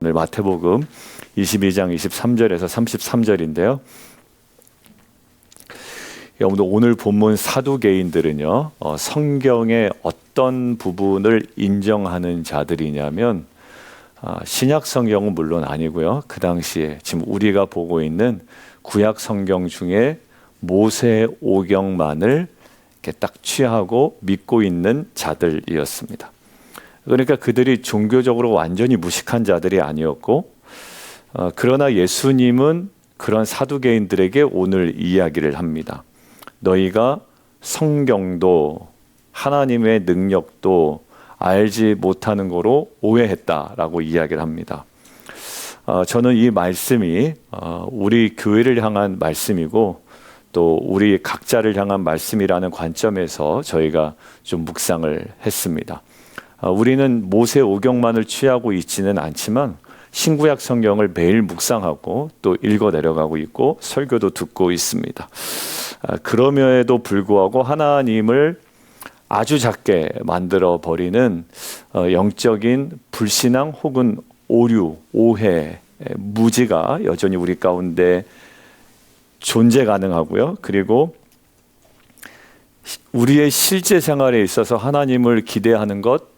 오늘 마태복음 22장 23절에서 33절인데요. 오늘 본문 사두개인들은요, 성경의 어떤 부분을 인정하는 자들이냐면 신약 성경은 물론 아니고요. 그 당시에 지금 우리가 보고 있는 구약 성경 중에 모세 오경만을 이렇게 딱 취하고 믿고 있는 자들이었습니다. 그러니까 그들이 종교적으로 완전히 무식한 자들이 아니었고, 그러나 예수님은 그런 사두개인들에게 오늘 이야기를 합니다. 너희가 성경도 하나님의 능력도 알지 못하는 거로 오해했다라고 이야기를 합니다. 저는 이 말씀이 우리 교회를 향한 말씀이고 또 우리 각자를 향한 말씀이라는 관점에서 저희가 좀 묵상을 했습니다. 우리는 모세 오경만을 취하고 있지는 않지만 신구약 성경을 매일 묵상하고 또 읽어 내려가고 있고 설교도 듣고 있습니다. 그럼에도 불구하고 하나님을 아주 작게 만들어 버리는 영적인 불신앙 혹은 오류, 오해, 무지가 여전히 우리 가운데 존재 가능하고요. 그리고 우리의 실제 생활에 있어서 하나님을 기대하는 것,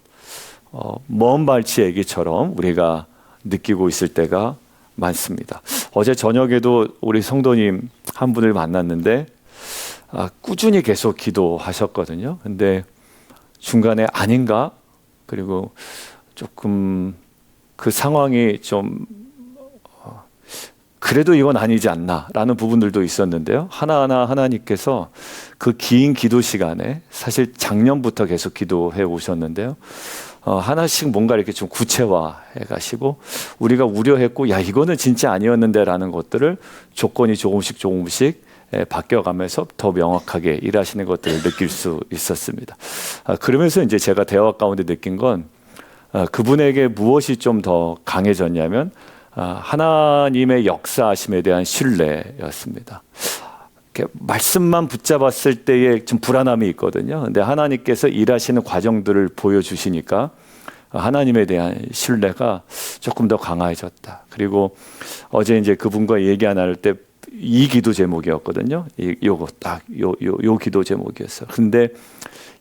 먼 발치 얘기처럼 우리가 느끼고 있을 때가 많습니다. 어제 저녁에도 우리 성도님 한 분을 만났는데 꾸준히 계속 기도하셨거든요. 근데 중간에 아닌가? 그리고 조금 그 상황이 좀 그래도 이건 아니지 않나 라는 부분들도 있었는데요. 하나하나 하나님께서 그 긴 기도 시간에 사실 작년부터 계속 기도해 오셨는데요. 하나씩 뭔가 이렇게 좀 구체화해 가시고 우리가 우려했고 야 이거는 진짜 아니었는데 라는 것들을 조건이 조금씩 바뀌어가면서 더 명확하게 일하시는 것들을 느낄 수 있었습니다. 그러면서 이제 제가 대화 가운데 느낀 건 그분에게 무엇이 좀 더 강해졌냐면 하나님의 역사하심에 대한 신뢰였습니다. 이렇게 말씀만 붙잡았을 때에 좀 불안함이 있거든요. 근데 하나님께서 일하시는 과정들을 보여주시니까 하나님에 대한 신뢰가 조금 더 강해졌다. 그리고 어제 이제 그분과 얘기 안 할 때 이 기도 제목이었거든요. 요거 딱 요 기도 제목이었어요. 근데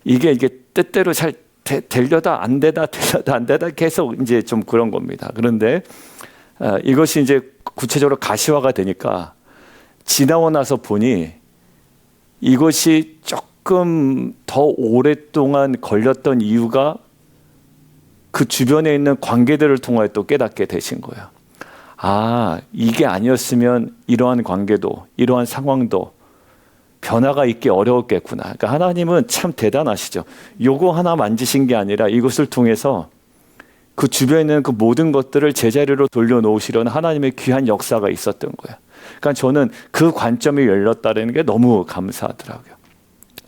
이게 뜻대로 잘 되려다 안 되다 계속 이제 좀 그런 겁니다. 그런데 이것이 이제 구체적으로 가시화가 되니까 지나고 나서 보니 이것이 조금 더 오랫동안 걸렸던 이유가 그 주변에 있는 관계들을 통하여 또 깨닫게 되신 거예요. 이게 아니었으면 이러한 관계도 이러한 상황도 변화가 있기 어려웠겠구나. 그러니까 하나님은 참 대단하시죠. 요거 하나 만지신 게 아니라 이것을 통해서 그 주변에 있는 그 모든 것들을 제자리로 돌려놓으시려는 하나님의 귀한 역사가 있었던 거예요. 그러니까 저는 그 관점이 열렸다는 게 너무 감사하더라고요.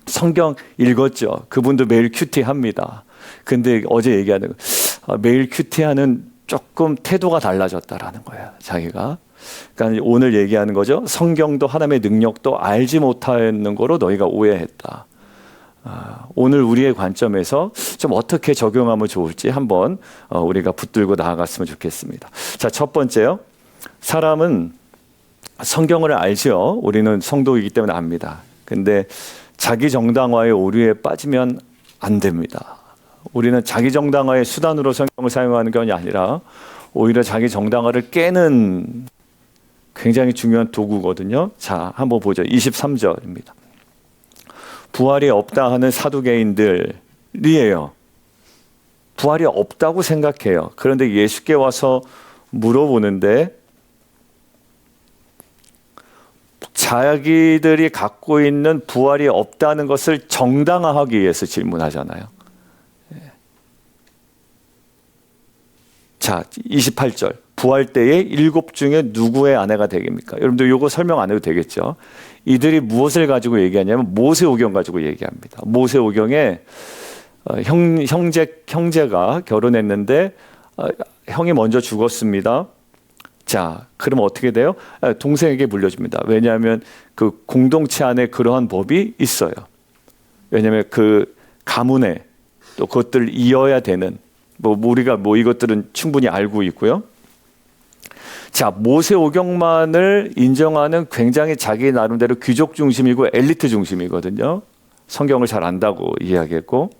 성경 읽었죠. 그분도 매일 큐티합니다. 근데 어제 얘기하는 매일 큐티하는 조금 태도가 달라졌다라는 거예요. 자기가. 그러니까 오늘 얘기하는 거죠. 성경도 하나님의 능력도 알지 못하는 거로 너희가 오해했다. 오늘 우리의 관점에서 좀 어떻게 적용하면 좋을지 한번 우리가 붙들고 나아갔으면 좋겠습니다. 자, 첫 번째요. 사람은 성경을 알죠. 우리는 성도이기 때문에 압니다. 근데 자기 정당화의 오류에 빠지면 안 됩니다. 우리는 자기 정당화의 수단으로 성경을 사용하는 게 아니라 오히려 자기 정당화를 깨는 굉장히 중요한 도구거든요. 자, 한번 보죠. 23절입니다. 부활이 없다 하는 사두개인들이에요. 부활이 없다고 생각해요. 그런데 예수께 와서 물어보는데 자기들이 갖고 있는 부활이 없다는 것을 정당화하기 위해서 질문하잖아요. 자, 28절. 부활 때에 7 중에 누구의 아내가 되겠습니까? 여러분들 이거 설명 안 해도 되겠죠? 이들이 무엇을 가지고 얘기하냐면 모세오경 가지고 얘기합니다. 모세오경에 형제가 결혼했는데 형이 먼저 죽었습니다. 자, 그럼 어떻게 돼요? 동생에게 물려줍니다. 왜냐하면 그 공동체 안에 그러한 법이 있어요. 왜냐하면 그 가문에 또 그것들을 이어야 되는 우리가 이것들은 충분히 알고 있고요. 자, 모세오경만을 인정하는 굉장히 자기 나름대로 귀족 중심이고 엘리트 중심이거든요. 성경을 잘 안다고 이야기했고,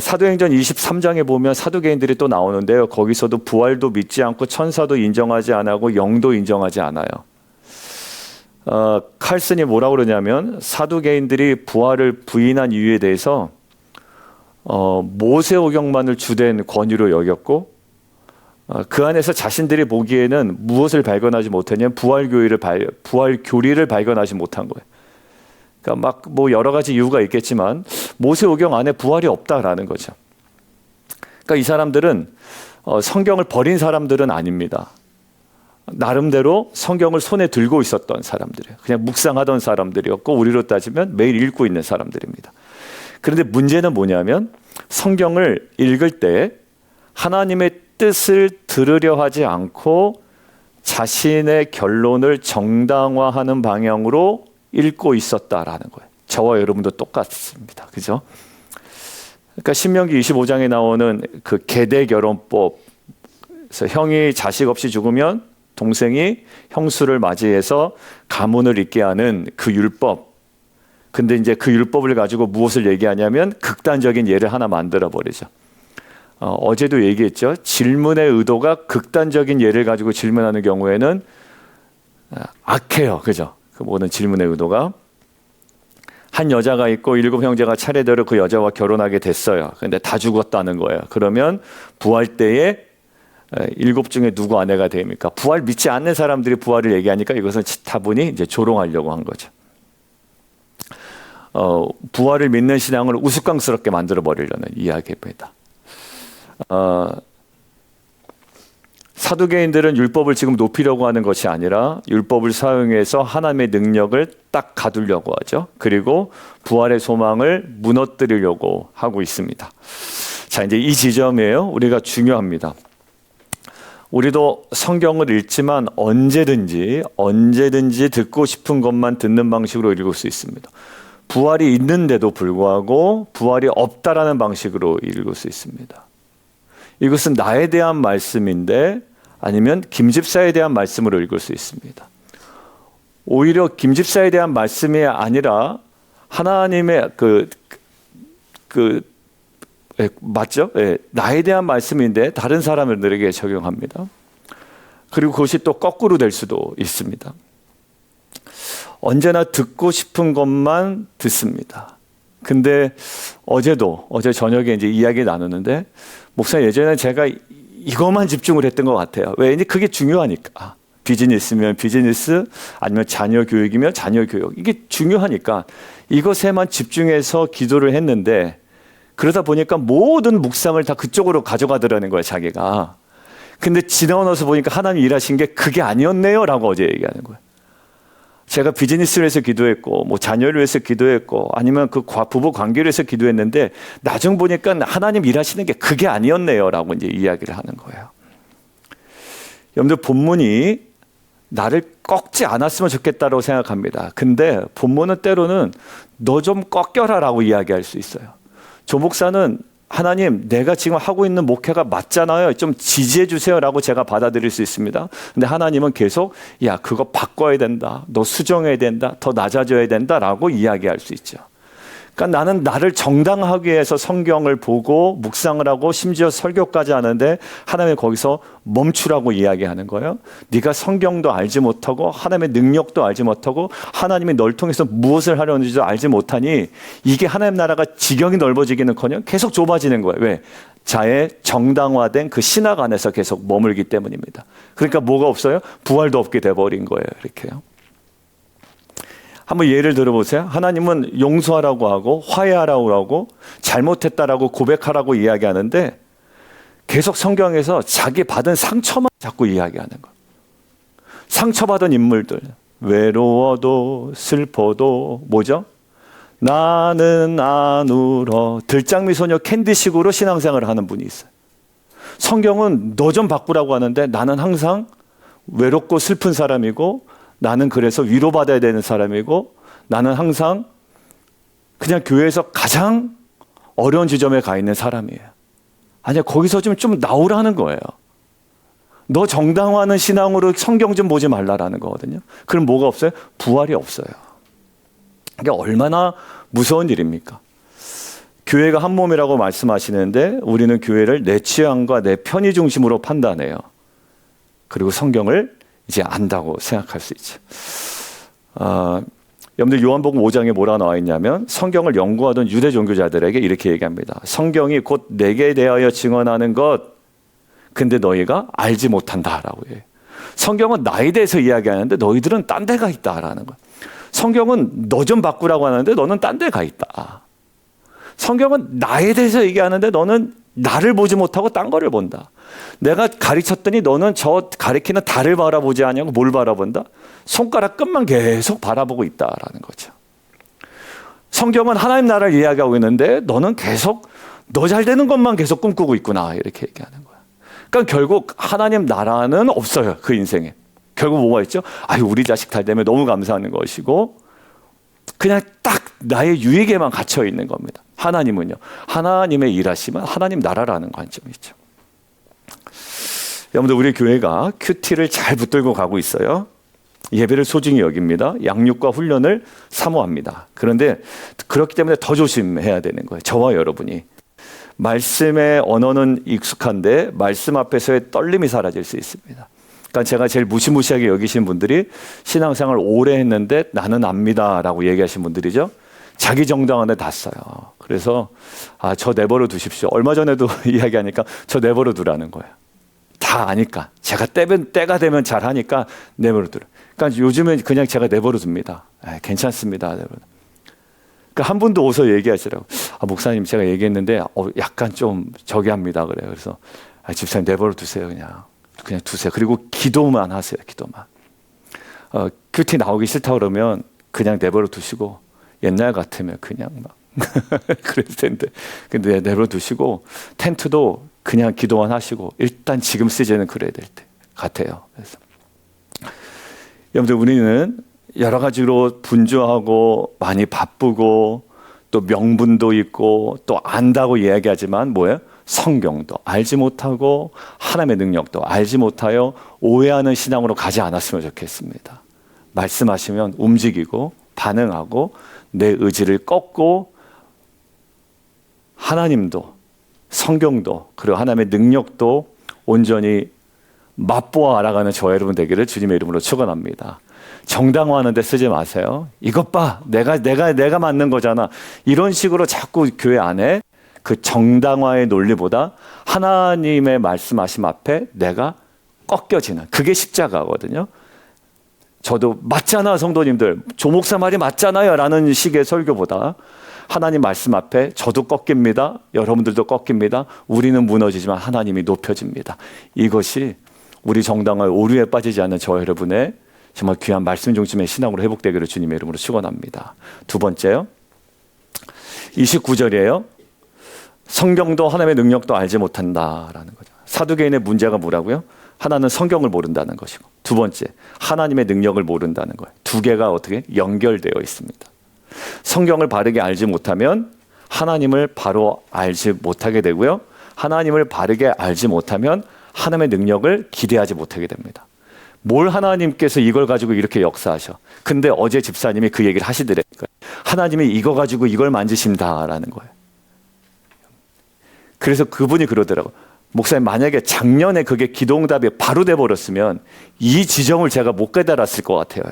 사도행전 23장에 보면 사두개인들이 또 나오는데요. 거기서도 부활도 믿지 않고 천사도 인정하지 않고 영도 인정하지 않아요. 칼슨이 뭐라고 그러냐면 사두개인들이 부활을 부인한 이유에 대해서 모세오경만을 주된 권위로 여겼고, 그 안에서 자신들이 보기에는 무엇을 발견하지 못했냐면 부활 교리를 발견하지 못한 거예요. 그러니까 막 뭐 여러 가지 이유가 있겠지만 모세오경 안에 부활이 없다라는 거죠. 그러니까 이 사람들은 성경을 버린 사람들은 아닙니다. 나름대로 성경을 손에 들고 있었던 사람들이에요. 그냥 묵상하던 사람들이었고, 우리로 따지면 매일 읽고 있는 사람들입니다. 그런데 문제는 뭐냐면 성경을 읽을 때 하나님의 뜻을 들으려 하지 않고 자신의 결론을 정당화하는 방향으로 읽고 있었다라는 거예요. 저와 여러분도 똑같습니다. 그죠? 그러니까 신명기 25장에 나오는 그 계대 결혼법, 그래서 형이 자식 없이 죽으면 동생이 형수를 맞이해서 가문을 잇게 하는 그 율법. 근데 이제 그 율법을 가지고 무엇을 얘기하냐면 극단적인 예를 하나 만들어 버리죠. 어제도 얘기했죠. 질문의 의도가 극단적인 예를 가지고 질문하는 경우에는 악해요. 그죠? 그 모든 질문의 의도가. 한 여자가 있고 7 형제가 차례대로 그 여자와 결혼하게 됐어요. 근데 다 죽었다는 거예요. 그러면 부활 때에 7 중에 누구 아내가 됩니까? 부활 믿지 않는 사람들이 부활을 얘기하니까 이것은 다분히 이제 조롱하려고 한 거죠. 부활을 믿는 신앙을 우스꽝스럽게 만들어 버리려는 이야기입니다. 사두개인들은 율법을 지금 높이려고 하는 것이 아니라 율법을 사용해서 하나님의 능력을 딱 가두려고 하죠. 그리고 부활의 소망을 무너뜨리려고 하고 있습니다. 자, 이제 이 지점이에요. 우리가 중요합니다. 우리도 성경을 읽지만 언제든지 듣고 싶은 것만 듣는 방식으로 읽을 수 있습니다. 부활이 있는데도 불구하고 부활이 없다라는 방식으로 읽을 수 있습니다. 이것은 나에 대한 말씀인데 아니면 김집사에 대한 말씀으로 읽을 수 있습니다. 오히려 김집사에 대한 말씀이 아니라 하나님의 맞죠? 예, 나에 대한 말씀인데 다른 사람들에게 적용합니다. 그리고 그것이 또 거꾸로 될 수도 있습니다. 언제나 듣고 싶은 것만 듣습니다. 근데 어제 저녁에 이제 이야기 나누는데, 목사님 예전에 제가 이것만 집중을 했던 것 같아요. 왜? 그게 중요하니까. 비즈니스면 비즈니스, 아니면 자녀 교육이면 자녀 교육. 이게 중요하니까 이것에만 집중해서 기도를 했는데, 그러다 보니까 모든 묵상을 다 그쪽으로 가져가더라는 거예요, 자기가. 근데 지나고 나서 보니까 하나님 일하신 게 그게 아니었네요 라고 어제 얘기하는 거예요. 제가 비즈니스를 해서 기도했고, 뭐 자녀를 위해서 기도했고, 아니면 그 부부 관계를 위해서 기도했는데, 나중 보니까 하나님 일하시는 게 그게 아니었네요 라고 이제 이야기를 하는 거예요. 여러분들, 본문이 나를 꺾지 않았으면 좋겠다고 생각합니다. 근데 본문은 때로는 너 좀 꺾여라 라고 이야기할 수 있어요. 조 목사는 하나님, 내가 지금 하고 있는 목회가 맞잖아요. 좀 지지해 주세요라고 제가 받아들일 수 있습니다. 근데 하나님은 계속 야, 그거 바꿔야 된다. 너 수정해야 된다. 더 낮아져야 된다라고 이야기할 수 있죠. 그러니까 나는 나를 정당하기 위해서 성경을 보고 묵상을 하고 심지어 설교까지 하는데 하나님이 거기서 멈추라고 이야기하는 거예요. 네가 성경도 알지 못하고 하나님의 능력도 알지 못하고 하나님이 널 통해서 무엇을 하려는지도 알지 못하니 이게 하나님 나라가 지경이 넓어지기는커녕 계속 좁아지는 거예요. 왜? 자의 정당화된 그 신학 안에서 계속 머물기 때문입니다. 그러니까 뭐가 없어요? 부활도 없게 돼버린 거예요. 이렇게요. 한번 예를 들어보세요. 하나님은 용서하라고 하고 화해하라고 하고 잘못했다라고 고백하라고 이야기하는데 계속 성경에서 자기 받은 상처만 자꾸 이야기하는 거예요. 상처받은 인물들, 외로워도 슬퍼도 뭐죠? 나는 안 울어. 들장미소녀 캔디식으로 신앙생활을 하는 분이 있어요. 성경은 너 좀 바꾸라고 하는데 나는 항상 외롭고 슬픈 사람이고 나는 그래서 위로받아야 되는 사람이고 나는 항상 그냥 교회에서 가장 어려운 지점에 가 있는 사람이에요. 아니야, 거기서 좀 나오라는 거예요. 너 정당화하는 신앙으로 성경 좀 보지 말라라는 거거든요. 그럼 뭐가 없어요? 부활이 없어요. 이게 얼마나 무서운 일입니까? 교회가 한 몸이라고 말씀하시는데 우리는 교회를 내 취향과 내 편의 중심으로 판단해요. 그리고 성경을 이제 안다고 생각할 수 있죠. 여러분들 요한복음 5장에 뭐라 나와 있냐면 성경을 연구하던 유대 종교자들에게 이렇게 얘기합니다. 성경이 곧 내게 대하여 증언하는 것 근데 너희가 알지 못한다라고 해요. 성경은 나에 대해서 이야기하는데 너희들은 딴 데가 있다라는 거예요. 성경은 너 좀 바꾸라고 하는데 너는 딴 데 가 있다. 성경은 나에 대해서 얘기하는데 너는 나를 보지 못하고 딴 거를 본다. 내가 가르쳤더니 너는 저 가리키는 달을 바라보지 않냐고 뭘 바라본다? 손가락 끝만 계속 바라보고 있다라는 거죠. 성경은 하나님 나라를 이야기하고 있는데 너는 계속 너 잘 되는 것만 계속 꿈꾸고 있구나 이렇게 얘기하는 거예요. 그러니까 결국 하나님 나라는 없어요. 그 인생에. 결국 뭐가 있죠? 아유 우리 자식 잘 되면 너무 감사하는 것이고 그냥 딱 나의 유익에만 갇혀 있는 겁니다. 하나님은요. 하나님의 일하시면 하나님 나라라는 관점이죠. 여러분들 우리 교회가 큐티를 잘 붙들고 가고 있어요. 예배를 소중히 여깁니다. 양육과 훈련을 사모합니다. 그런데 그렇기 때문에 더 조심해야 되는 거예요. 저와 여러분이. 말씀의 언어는 익숙한데 말씀 앞에서의 떨림이 사라질 수 있습니다. 그러니까 제가 제일 무시무시하게 여기신 분들이 신앙생활 오래 했는데 나는 압니다라고 얘기하신 분들이죠. 자기 정당한테 다 써요. 그래서 저 내버려 두십시오. 얼마 전에도 이야기하니까 저 내버려 두라는 거예요. 다 아니까. 제가 때가 되면 잘하니까 내버려 두라. 그러니까 요즘은 그냥 제가 내버려 둡니다. 괜찮습니다. 그러니까 한 분도 오서 얘기하시라고. 목사님 제가 얘기했는데 약간 좀 저기 합니다. 그래요. 그래서 집사님 내버려 두세요. 그냥 두세요. 그리고 기도만 하세요. 기도만. 큐티 나오기 싫다 그러면 그냥 내버려 두시고 옛날 같으면 그냥 막 그랬을 텐데 근데 내버려 두시고 텐트도 그냥 기도만 하시고 일단 지금 시즌은 그래야 될 때 같아요. 그래서 여러분들 우리는 여러 가지로 분주하고 많이 바쁘고 또 명분도 있고 또 안다고 이야기하지만 뭐예요? 성경도 알지 못하고 하나님의 능력도 알지 못하여 오해하는 신앙으로 가지 않았으면 좋겠습니다. 말씀하시면 움직이고 반응하고 내 의지를 꺾고 하나님도 성경도 그리고 하나님의 능력도 온전히 맛보아 알아가는 저와 여러분 되기를 주님의 이름으로 축원합니다. 정당화하는 데 쓰지 마세요. 이것 봐. 내가 맞는 거잖아. 이런 식으로 자꾸 교회 안에 그 정당화의 논리보다 하나님의 말씀하심 앞에 내가 꺾여지는 그게 십자가거든요. 저도 맞잖아 성도님들. 조 목사 말이 맞잖아요 라는 식의 설교보다 하나님 말씀 앞에 저도 꺾입니다. 여러분들도 꺾입니다. 우리는 무너지지만 하나님이 높여집니다. 이것이 우리 정당화의 오류에 빠지지 않는 저 여러분의 정말 귀한 말씀 중심의 신앙으로 회복되기를 주님의 이름으로 축원합니다. 두 번째요. 29절이에요. 성경도 하나님의 능력도 알지 못한다라는 거죠. 사두개인의 문제가 뭐라고요? 하나는 성경을 모른다는 것이고 두 번째 하나님의 능력을 모른다는 거예요. 두 개가 어떻게 연결되어 있습니다. 성경을 바르게 알지 못하면 하나님을 바로 알지 못하게 되고요. 하나님을 바르게 알지 못하면 하나님의 능력을 기대하지 못하게 됩니다. 뭘 하나님께서 이걸 가지고 이렇게 역사하셔. 근데 어제 집사님이 그 얘기를 하시더라고요. 하나님이 이거 가지고 이걸 만지신다라는 거예요. 그래서 그분이 그러더라고요. 목사님 만약에 작년에 그게 기도응답이 바로 돼버렸으면 이 지점을 제가 못 깨달았을 것 같아요.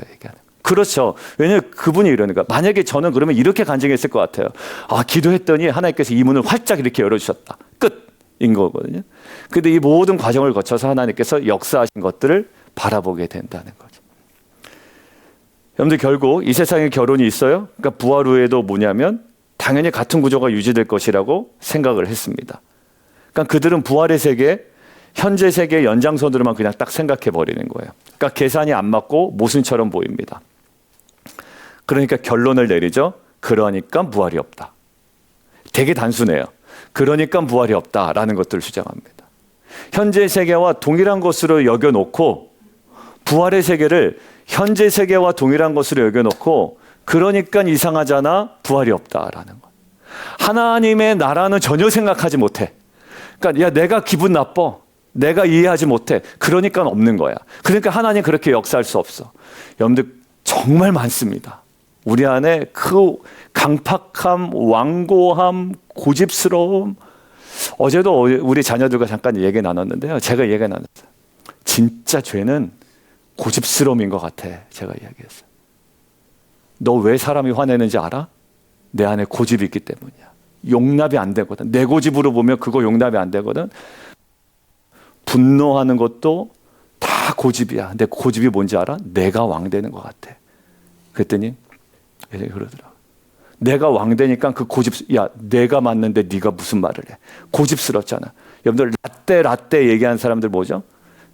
그렇죠. 왜냐하면 그분이 이러니까 만약에 저는 그러면 이렇게 간증했을 것 같아요. 기도했더니 하나님께서 이 문을 활짝 이렇게 열어주셨다. 끝인 거거든요. 근데 이 모든 과정을 거쳐서 하나님께서 역사하신 것들을 바라보게 된다는 거죠. 여러분들 결국 이 세상에 결혼이 있어요. 그러니까 부활 후에도 뭐냐면 당연히 같은 구조가 유지될 것이라고 생각을 했습니다. 그러니까 그들은 부활의 세계, 현재 세계의 연장선으로만 그냥 딱 생각해 버리는 거예요. 그러니까 계산이 안 맞고 모순처럼 보입니다. 그러니까 결론을 내리죠. 그러니까 부활이 없다. 되게 단순해요. 그러니까 부활이 없다라는 것들을 주장합니다. 현재 세계와 동일한 것으로 여겨놓고 부활의 세계를 현재 세계와 동일한 것으로 여겨놓고 그러니까 이상하잖아 부활이 없다라는 것. 하나님의 나라는 전혀 생각하지 못해. 그러니까 야 내가 기분 나빠. 내가 이해하지 못해. 그러니까 없는 거야. 그러니까 하나님 그렇게 역사할 수 없어. 여러분들 정말 많습니다. 우리 안에 그 강팍함, 완고함, 고집스러움. 어제도 우리 자녀들과 잠깐 얘기 나눴는데요. 제가 얘기 나눴어요. 진짜 죄는 고집스러움인 것 같아. 제가 이야기했어요. 너 왜 사람이 화내는지 알아? 내 안에 고집이 있기 때문이야. 용납이 안 되거든. 내 고집으로 보면 그거 용납이 안 되거든. 분노하는 것도 다 고집이야. 근데 고집이 뭔지 알아? 내가 왕 되는 것 같아. 그랬더니 그러더라고. 내가 왕 되니까 그 고집, 야, 내가 맞는데 네가 무슨 말을 해? 고집스럽잖아. 여러분들 라떼 얘기하는 사람들 뭐죠?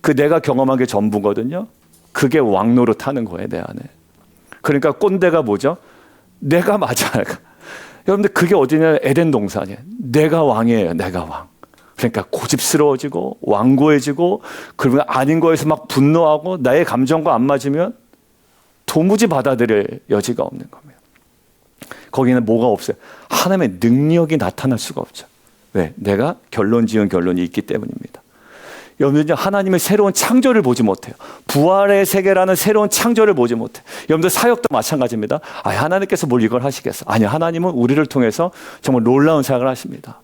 그 내가 경험한 게 전부거든요. 그게 왕 노릇하는 거예요, 내 안에. 그러니까 꼰대가 뭐죠? 내가 맞아. 여러분들 그게 어디냐? 에덴 동산이에요. 내가 왕이에요. 내가 왕. 그러니까 고집스러워지고 완고해지고 그러면 아닌 거에서 막 분노하고 나의 감정과 안 맞으면 도무지 받아들일 여지가 없는 겁니다. 거기는 뭐가 없어요? 하나님의 능력이 나타날 수가 없죠. 왜? 내가 결론 지은 결론이 있기 때문입니다. 여러분들 하나님의 새로운 창조를 보지 못해요. 부활의 세계라는 새로운 창조를 보지 못해요. 여러분들 사역도 마찬가지입니다. 하나님께서 뭘 이걸 하시겠어? 아니요. 하나님은 우리를 통해서 정말 놀라운 사역을 하십니다.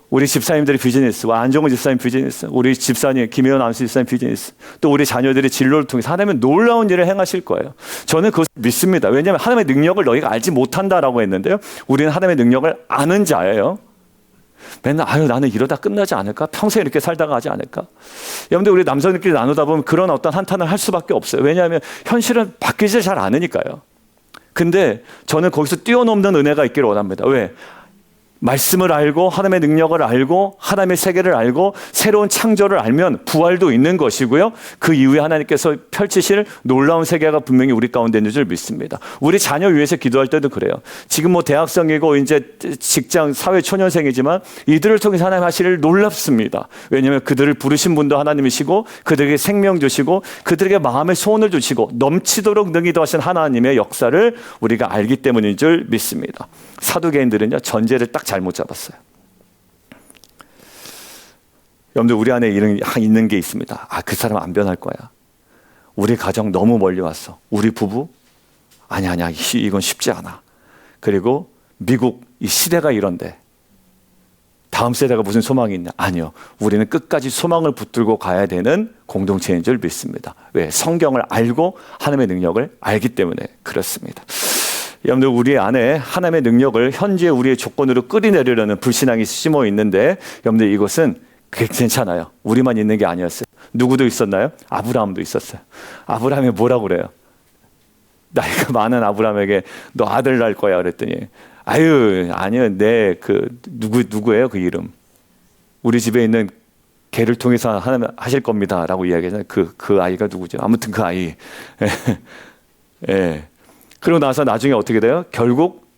우리 집사님들의 비즈니스, 안정훈 집사님 비즈니스, 우리 집사님 김혜연 안수 집사님 비즈니스, 또 우리 자녀들의 진로를 통해서 하나님은 놀라운 일을 행하실 거예요. 저는 그것을 믿습니다. 왜냐하면 하나님의 능력을 너희가 알지 못한다라고 했는데요. 우리는 하나님의 능력을 아는 자예요. 맨날 나는 이러다 끝나지 않을까? 평생 이렇게 살다가 하지 않을까? 여러분들 우리 남성들끼리 나누다 보면 그런 어떤 한탄을 할 수밖에 없어요. 왜냐하면 현실은 바뀌지 잘 않으니까요. 근데 저는 거기서 뛰어넘는 은혜가 있기를 원합니다. 왜? 말씀을 알고 하나님의 능력을 알고 하나님의 세계를 알고 새로운 창조를 알면 부활도 있는 것이고요. 그 이후에 하나님께서 펼치실 놀라운 세계가 분명히 우리 가운데 있는 줄 믿습니다. 우리 자녀 위해서 기도할 때도 그래요. 지금 대학생이고 이제 직장 사회 초년생이지만 이들을 통해서 하나님 하실 일 놀랍습니다. 왜냐하면 그들을 부르신 분도 하나님이시고 그들에게 생명 주시고 그들에게 마음의 소원을 주시고 넘치도록 능히 더하신 하나님의 역사를 우리가 알기 때문인 줄 믿습니다. 사두개인들은요 전제를 딱 잘못 잡았어요. 여러분들 우리 안에 있는 게 있습니다. 그 사람 안 변할 거야. 우리 가정 너무 멀리 왔어. 우리 부부 아니야 이건 쉽지 않아. 그리고 미국 이 시대가 이런데 다음 세대가 무슨 소망이 있냐? 아니요. 우리는 끝까지 소망을 붙들고 가야 되는 공동체인 줄 믿습니다. 왜? 성경을 알고 하나님의 능력을 알기 때문에 그렇습니다. 여러분들 우리 안에 하나님의 능력을 현재 우리의 조건으로 끌어내려는 불신앙이 심어 있는데 여러분들 이것은 괜찮아요. 우리만 있는 게 아니었어요. 누구도 있었나요? 아브라함도 있었어요. 아브라함이 뭐라고 그래요? 나이가 많은 아브라함에게 너 아들 낳을 거야 그랬더니 아니요 누구예요 그 이름? 우리 집에 있는 걔를 통해서 하나님 하실 겁니다 라고 이야기하잖아요. 그 아이가 누구죠? 아무튼 그 아이. 예. 그리고 나서 나중에 어떻게 돼요? 결국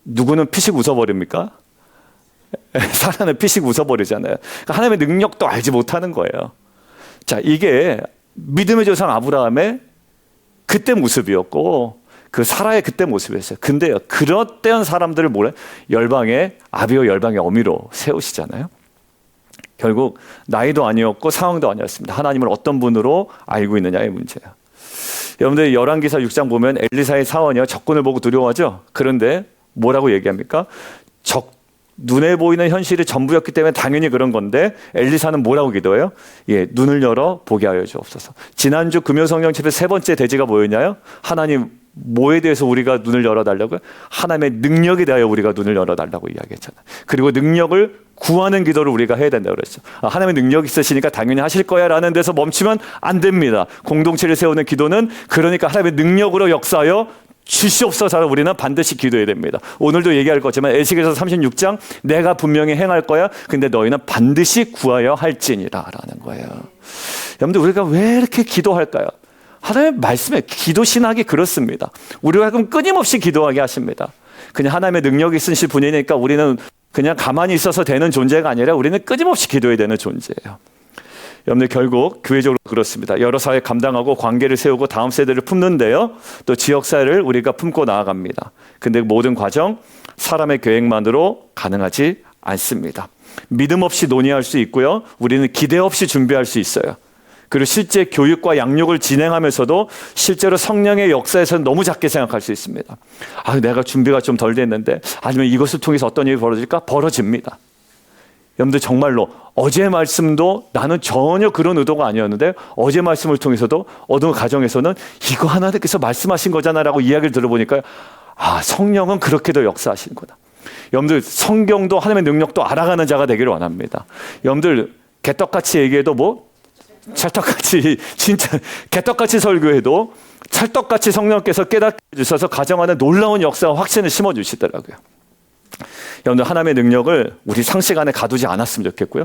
누구는 피식 웃어버립니까? 사라는 피식 웃어버리잖아요. 그러니까 하나님의 능력도 알지 못하는 거예요. 자, 이게 믿음의 조상 아브라함의 그때 모습이었고 그 사라의 그때 모습이었어요. 근데요, 그렇대한 사람들을 열방의 아비와 열방의 어미로 세우시잖아요. 결국 나이도 아니었고 상황도 아니었습니다. 하나님을 어떤 분으로 알고 있느냐의 문제예요. 여러분들 열왕기사 6장 보면 엘리사의 사원이요 적군을 보고 두려워하죠. 그런데 뭐라고 얘기합니까? 눈에 보이는 현실이 전부였기 때문에 당연히 그런 건데 엘리사는 뭐라고 기도해요? 눈을 열어 보게 하여 주옵소서. 지난주 금요성령 집회 세 번째 대지가 뭐였냐요? 하나님 뭐에 대해서 우리가 눈을 열어달라고요? 하나님의 능력에 대하여 우리가 눈을 열어달라고 이야기했잖아요. 그리고 능력을 구하는 기도를 우리가 해야 된다고 그랬죠. 하나님의 능력이 있으시니까 당연히 하실 거야 라는 데서 멈추면 안 됩니다. 공동체를 세우는 기도는 그러니까 하나님의 능력으로 역사하여 주시옵소서라고 우리는 반드시 기도해야 됩니다. 오늘도 얘기할 거지만 에스겔서 36장 내가 분명히 행할 거야. 근데 너희는 반드시 구하여 할지니라 라는 거예요. 여러분들 우리가 왜 이렇게 기도할까요? 하나님의 말씀에 기도 신학이 그렇습니다. 우리가 그럼 끊임없이 기도하게 하십니다. 그냥 하나님의 능력이 있으신 분이니까 우리는 그냥 가만히 있어서 되는 존재가 아니라 우리는 끊임없이 기도해야 되는 존재예요. 여러분들 결국 교회적으로 그렇습니다. 여러 사회 감당하고 관계를 세우고 다음 세대를 품는데요. 또 지역사회를 우리가 품고 나아갑니다. 근데 모든 과정 사람의 계획만으로 가능하지 않습니다. 믿음 없이 논의할 수 있고요. 우리는 기대 없이 준비할 수 있어요. 그리고 실제 교육과 양육을 진행하면서도 실제로 성령의 역사에서는 너무 작게 생각할 수 있습니다. 내가 준비가 좀 덜 됐는데, 아니면 이것을 통해서 어떤 일이 벌어질까? 벌어집니다. 여러분들 정말로 어제 말씀도 나는 전혀 그런 의도가 아니었는데 어제 말씀을 통해서도 어느 가정에서는 이거 하나님께서 말씀하신 거잖아라고 이야기를 들어보니까 성령은 그렇게도 역사하시는구나. 여러분들 성경도 하나님의 능력도 알아가는 자가 되기를 원합니다. 여러분들 개떡같이 얘기해도 찰떡같이 진짜 개떡같이 설교해도 찰떡같이 성령께서 깨닫게 해주셔서 가정 안에 놀라운 역사와 확신을 심어주시더라고요. 여러분들 하나님의 능력을 우리 상식 안에 가두지 않았으면 좋겠고요.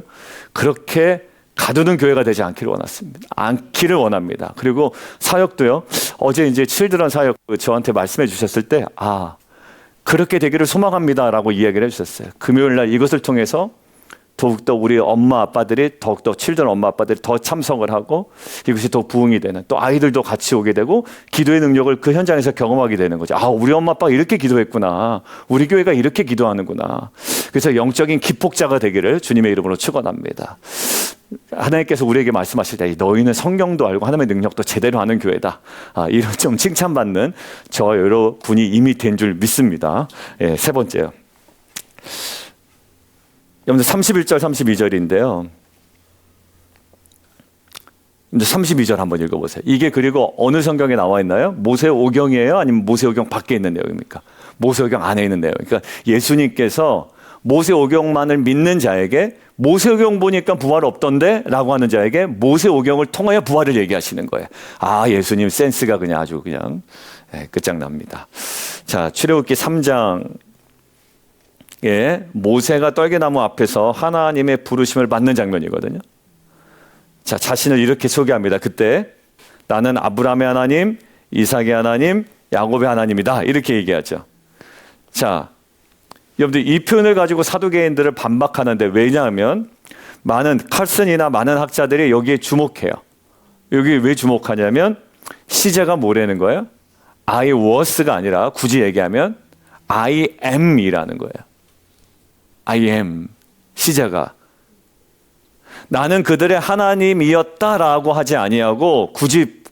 그렇게 가두는 교회가 되지 않기를 원합니다. 그리고 사역도요. 어제 이제 칠드런 사역 저한테 말씀해 주셨을 때 그렇게 되기를 소망합니다라고 이야기를 해주셨어요. 금요일 날 이것을 통해서 더욱더 우리 엄마 아빠들이 더욱더 칠드런 엄마 아빠들이 더 참석을 하고 이것이 더 부흥이 되는, 또 아이들도 같이 오게 되고 기도의 능력을 그 현장에서 경험하게 되는 거죠. 우리 엄마 아빠가 이렇게 기도했구나, 우리 교회가 이렇게 기도하는구나. 그래서 영적인 기폭자가 되기를 주님의 이름으로 축원합니다. 하나님께서 우리에게 말씀하실 때 너희는 성경도 알고 하나님의 능력도 제대로 하는 교회다, 이런 좀 칭찬받는 저와 여러분이 이미 된 줄 믿습니다. 세 번째요. 여러분들 31절 32절인데요. 32절 한번 읽어보세요. 이게 그리고 어느 성경에 나와 있나요? 모세오경이에요? 아니면 모세오경 밖에 있는 내용입니까? 모세오경 안에 있는 내용. 그러니까 예수님께서 모세오경만을 믿는 자에게 모세오경 보니까 부활 없던데? 라고 하는 자에게 모세오경을 통하여 부활을 얘기하시는 거예요. 예수님 센스가 그냥 아주 그냥 끝장납니다. 자, 출애굽기 3장 모세가 떨개나무 앞에서 하나님의 부르심을 받는 장면이거든요. 자, 자신을 이렇게 소개합니다. 그때 나는 아브라함의 하나님, 이삭의 하나님, 야곱의 하나님이다, 이렇게 얘기하죠. 자, 여러분들 이 표현을 가지고 사두개인들을 반박하는데, 왜냐하면 많은 칼슨이나 많은 학자들이 여기에 주목해요. 여기 왜 주목하냐면 시제가 뭐라는 거예요? I was가 아니라 굳이 얘기하면 I am이라는 거예요. I am. 시제가 나는 그들의 하나님이었다라고 하지 아니하고 굳이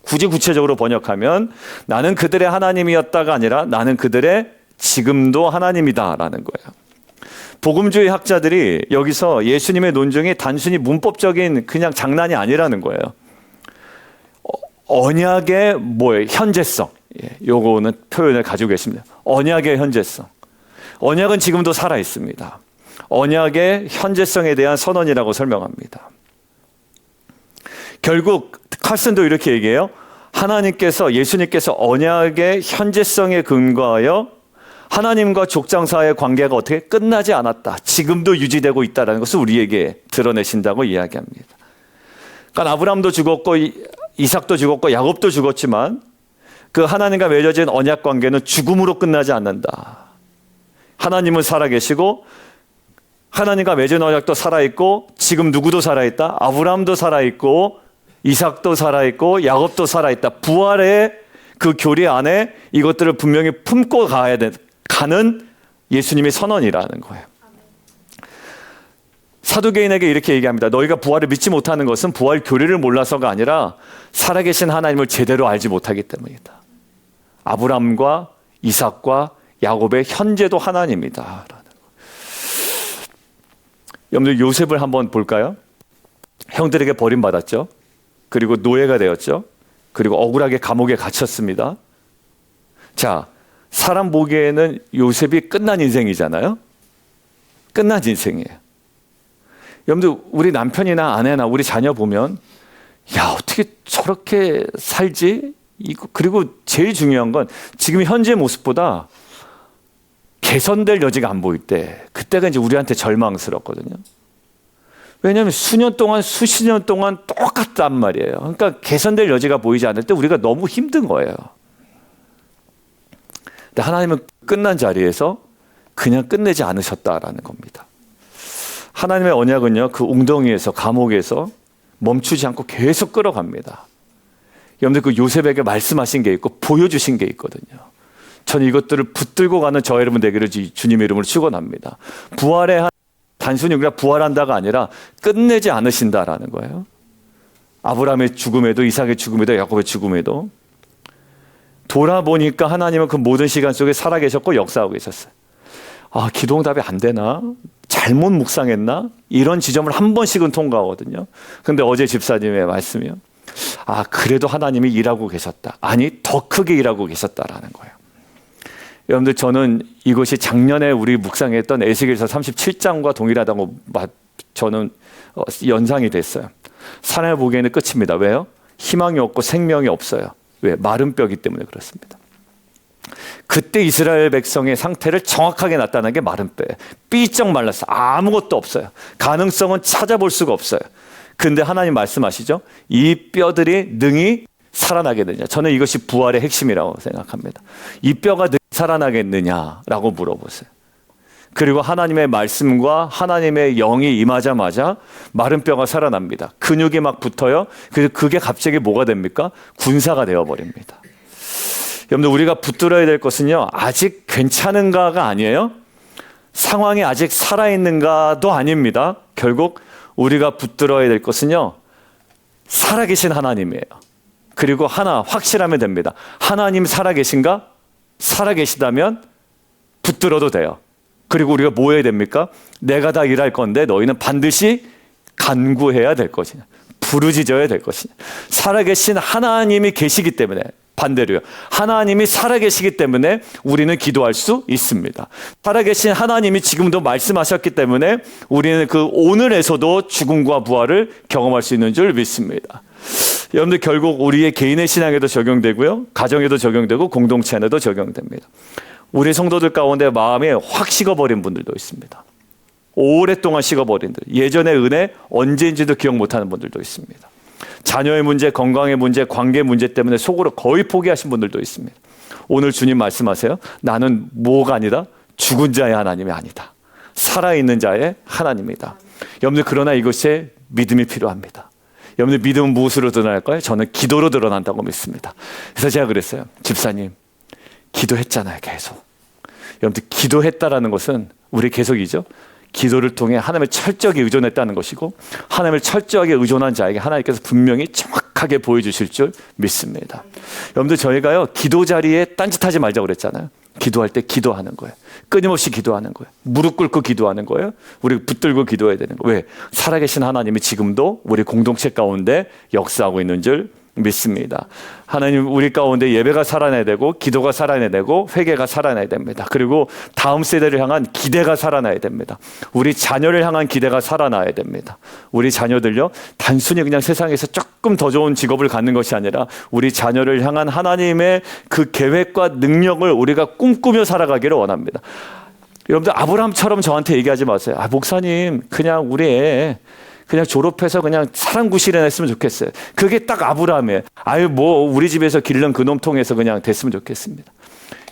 구체적으로 번역하면 나는 그들의 하나님이었다가 아니라 나는 그들의 지금도 하나님이다라는 거예요. 복음주의 학자들이 여기서 예수님의 논증이 단순히 문법적인 그냥 장난이 아니라는 거예요. 언약의 현재성, 요거는 표현을 가지고 계십니다. 언약의 현재성. 언약은 지금도 살아 있습니다. 언약의 현재성에 대한 선언이라고 설명합니다. 결국 칼슨도 이렇게 얘기해요. 예수님께서 언약의 현재성에 근거하여 하나님과 족장 사이의 관계가 어떻게 끝나지 않았다, 지금도 유지되고 있다는 것을 우리에게 드러내신다고 이야기합니다. 그러니까 아브라함도 죽었고 이삭도 죽었고 야곱도 죽었지만 그 하나님과 맺어진 언약 관계는 죽음으로 끝나지 않는다. 하나님은 살아계시고 하나님과 맺은 언약도 살아있고 지금 누구도 살아있다. 아브라함도 살아있고 이삭도 살아있고 야곱도 살아있다. 부활의 그 교리 안에 이것들을 분명히 품고 가는 예수님의 선언이라는 거예요. 사두개인에게 이렇게 얘기합니다. 너희가 부활을 믿지 못하는 것은 부활 교리를 몰라서가 아니라 살아계신 하나님을 제대로 알지 못하기 때문이다. 아브라함과 이삭과 야곱의 현재도 하나님이다. 여러분들 요셉을 한번 볼까요? 형들에게 버림받았죠. 그리고 노예가 되었죠. 그리고 억울하게 감옥에 갇혔습니다. 자, 사람 보기에는 요셉이 끝난 인생이잖아요. 끝난 인생이에요. 여러분들 우리 남편이나 아내나 우리 자녀 보면 어떻게 저렇게 살지? 그리고 제일 중요한 건 지금 현재 모습보다 개선될 여지가 안 보일 때, 그때가 이제 우리한테 절망스럽거든요. 왜냐하면 수십 년 동안 똑같단 말이에요. 그러니까 개선될 여지가 보이지 않을 때 우리가 너무 힘든 거예요. 근데 하나님은 끝난 자리에서 그냥 끝내지 않으셨다라는 겁니다. 하나님의 언약은요, 그 웅덩이에서, 감옥에서 멈추지 않고 계속 끌어갑니다. 여러분들 그 요셉에게 말씀하신 게 있고 보여주신 게 있거든요. 저는 이것들을 붙들고 가는 저 여러분 되기를 주님의 이름으로 축원합니다. 부활의 단순히 우리가 부활한다가 아니라 끝내지 않으신다라는 거예요. 아브라함의 죽음에도, 이삭의 죽음에도, 야곱의 죽음에도 돌아보니까 하나님은 그 모든 시간 속에 살아계셨고 역사하고 계셨어요. 아, 기도응답이 안 되나? 잘못 묵상했나? 이런 지점을 한 번씩은 통과하거든요. 근데 어제 집사님의 말씀이요, 아, 그래도 하나님이 일하고 계셨다. 아니, 더 크게 일하고 계셨다라는 거예요. 여러분들, 저는 이것이 작년에 우리 묵상했던 에스겔서 37장과 동일하다고 저는 연상이 됐어요. 사람을 보기에는 끝입니다. 왜요? 희망이 없고 생명이 없어요. 왜? 마른 뼈이기 때문에 그렇습니다. 그때 이스라엘 백성의 상태를 정확하게 나타난 게 마른 뼈예요. 삐쩍 말랐어요. 아무것도 없어요. 가능성은 찾아볼 수가 없어요. 근데 하나님 말씀하시죠. 이 뼈들이 능히 살아나겠느냐. 저는 이것이 부활의 핵심이라고 생각합니다. 이 뼈가 능히 살아나겠느냐라고 물어보세요. 그리고 하나님의 말씀과 하나님의 영이 임하자마자 마른 뼈가 살아납니다. 근육이 막 붙어요. 그래서 그게 갑자기 뭐가 됩니까? 군사가 되어버립니다. 여러분들, 우리가 붙들어야 될 것은요, 아직 괜찮은가가 아니에요. 상황이 아직 살아있는가도 아닙니다. 결국 우리가 붙들어야 될 것은요, 살아계신 하나님이에요. 그리고 하나 확실하면 됩니다. 하나님 살아계신가? 살아계시다면 붙들어도 돼요. 그리고 우리가 뭐 해야 됩니까? 내가 다 일할 건데 너희는 반드시 간구해야 될 것이냐, 부르짖어야 될 것이냐. 살아계신 하나님이 계시기 때문에, 반대로요, 하나님이 살아계시기 때문에 우리는 기도할 수 있습니다. 살아계신 하나님이 지금도 말씀하셨기 때문에 우리는 그 오늘에서도 죽음과 부활을 경험할 수 있는 줄 믿습니다. 여러분들, 결국 우리의 개인의 신앙에도 적용되고요, 가정에도 적용되고 공동체 안에도 적용됩니다. 우리 성도들 가운데 마음이 확 식어버린 분들도 있습니다. 오랫동안 식어버린 분들, 예전의 은혜 언제인지도 기억 못하는 분들도 있습니다. 자녀의 문제, 건강의 문제, 관계 문제 때문에 속으로 거의 포기하신 분들도 있습니다. 오늘 주님 말씀하세요. 나는 뭐가 아니다? 죽은 자의 하나님이 아니다. 살아있는 자의 하나님이다. 여러분들, 그러나 이것에 믿음이 필요합니다. 여러분들, 믿음은 무엇으로 드러날까요? 저는 기도로 드러난다고 믿습니다. 그래서 제가 그랬어요. 집사님, 기도했잖아요, 계속. 여러분들, 기도했다라는 것은 우리 계속이죠. 기도를 통해 하나님을 철저하게 의존했다는 것이고, 하나님을 철저하게 의존한 자에게 하나님께서 분명히 정확하게 보여주실 줄 믿습니다. 여러분들, 저희가요, 기도 자리에 딴짓하지 말자고 그랬잖아요. 기도할 때 기도하는 거예요. 끊임없이 기도하는 거예요. 무릎 꿇고 기도하는 거예요. 우리 붙들고 기도해야 되는 거예요. 왜? 살아계신 하나님이 지금도 우리 공동체 가운데 역사하고 있는 줄 믿습니다. 하나님, 우리 가운데 예배가 살아나야 되고, 기도가 살아나야 되고, 회개가 살아나야 됩니다. 그리고 다음 세대를 향한 기대가 살아나야 됩니다. 우리 자녀를 향한 기대가 살아나야 됩니다. 우리 자녀들요, 단순히 그냥 세상에서 조금 더 좋은 직업을 갖는 것이 아니라 우리 자녀를 향한 하나님의 그 계획과 능력을 우리가 꿈꾸며 살아가기를 원합니다. 여러분들, 아브라함처럼 저한테 얘기하지 마세요. 아, 목사님, 그냥 우리 애 그냥 졸업해서 그냥 사랑구실에 했으면 좋겠어요. 그게 딱 아브라함이에요. 아유, 뭐 우리 집에서 기른 그놈 통해서 그냥 됐으면 좋겠습니다.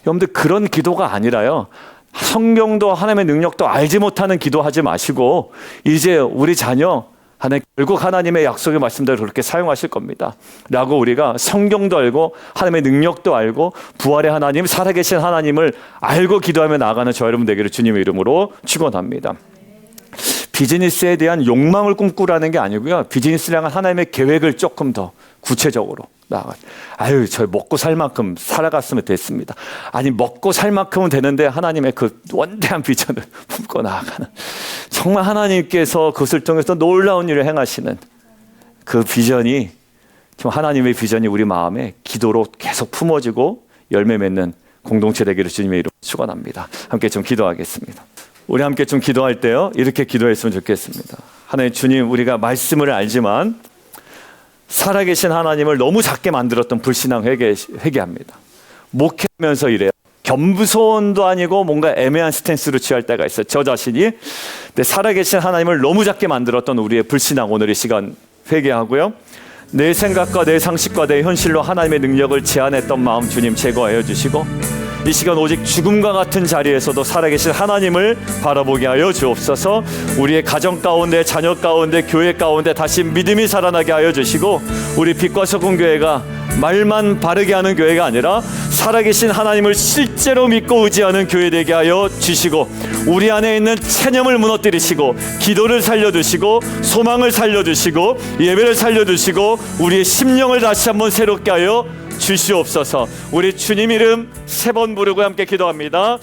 여러분들, 그런 기도가 아니라요, 성경도 하나님의 능력도 알지 못하는 기도하지 마시고, 이제 우리 자녀 하나님, 결국 하나님의 약속의 말씀대로 그렇게 사용하실 겁니다 라고 우리가 성경도 알고 하나님의 능력도 알고 부활의 하나님, 살아계신 하나님을 알고 기도하며 나아가는 저 여러분 되기를 주님의 이름으로 축원합니다. 비즈니스에 대한 욕망을 꿈꾸라는 게 아니고요, 비즈니스를 향한 하나님의 계획을 조금 더 구체적으로 나아가. 아유, 저 먹고 살 만큼 살아갔으면 됐습니다. 아니, 먹고 살 만큼은 되는데 하나님의 그 원대한 비전을 품고 나아가는, 정말 하나님께서 그것을 통해서 놀라운 일을 행하시는 그 비전이, 지금 하나님의 비전이 우리 마음에 기도로 계속 품어지고 열매 맺는 공동체 되기를 주님의 이름으로 축원합니다. 함께 좀 기도하겠습니다. 우리 함께 좀 기도할 때요, 이렇게 기도했으면 좋겠습니다. 하나님, 주님, 우리가 말씀을 알지만 살아계신 하나님을 너무 작게 만들었던 불신앙 회개합니다. 목회하면서 이래요. 겸손도 아니고 뭔가 애매한 스탠스로 취할 때가 있어요. 저 자신이. 근데 살아계신 하나님을 너무 작게 만들었던 우리의 불신앙, 오늘 이 시간 회개하고요, 내 생각과 내 상식과 내 현실로 하나님의 능력을 제한했던 마음 주님 제거하여 주시고, 이 시간 오직 죽음과 같은 자리에서도 살아계신 하나님을 바라보게 하여 주옵소서. 우리의 가정 가운데, 자녀 가운데, 교회 가운데 다시 믿음이 살아나게 하여 주시고, 우리 빛과 소금 교회가 말만 바르게 하는 교회가 아니라 살아계신 하나님을 실제로 믿고 의지하는 교회 되게 하여 주시고, 우리 안에 있는 체념을 무너뜨리시고 기도를 살려두시고 소망을 살려두시고 예배를 살려두시고 우리의 심령을 다시 한번 새롭게 하여 주시옵소서. 우리 주님 이름 3번 부르고 함께 기도합니다.